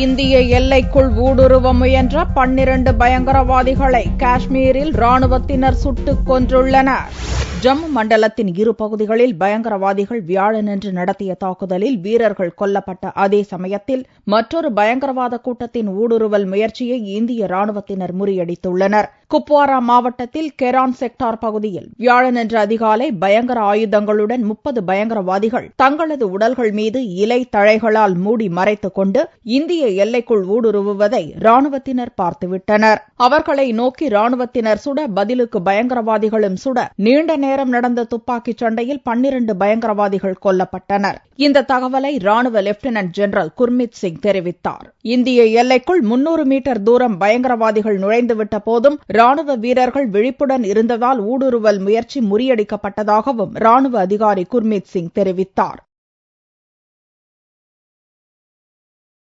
இந்திய எல்லைக்குள் ஊடுருவ முயன்ற 12 பயங்கரவாதிகளை காஷ்மீரில் ராணுவத்தினர் சுட்டுக் கொன்றுள்ளனர். ஜம்மு மண்டலத்தின் இரு பகுதிகளில் பயங்கரவாதிகள் வியாழனன்று நடத்திய தாக்குதலில் வீரர்கள் கொல்லப்பட்ட அதே சமயத்தில் மற்றொரு பயங்கரவாத கூட்டத்தின் ஊடுருவல் முயற்சியை இந்திய ராணுவத்தினர் முறியடித்துள்ளனர். குப்வாரா மாவட்டத்தில் கெரான் செக்டார் பகுதியில் வியாழனன்று அதிகாலை பயங்கர ஆயுதங்களுடன் 30 பயங்கரவாதிகள் தங்களது உடல்கள் மீது இலை தழைகளால் மூடி மறைத்துக் கொண்டு இந்திய எல்லைக்குள் ஊடுருவுவதை ராணுவத்தினர் பார்த்துவிட்டனர். அவர்களை நோக்கி ராணுவத்தினர் சுட பதிலுக்கு பயங்கரவாதிகளும் சுட நீண்ட நேரம் நடந்த துப்பாக்கிச் சண்டையில் 12 பயங்கரவாதிகள் கொல்லப்பட்டனர். இந்த தகவலை ராணுவ லெப்டினன்ட் ஜெனரல் குர்மித் சிங் தெரிவித்தார். இந்திய எல்லைக்குள் 300 மீட்டர் தூரம் பயங்கரவாதிகள் நுழைந்துவிட்ட போதும் ராணுவ வீரர்கள் விழிப்புடன் இருந்ததால் ஊடுருவல் முயற்சி முறியடிக்கப்பட்டதாகவும் ராணுவ அதிகாரி குர்மித் சிங் தெரிவித்தார்.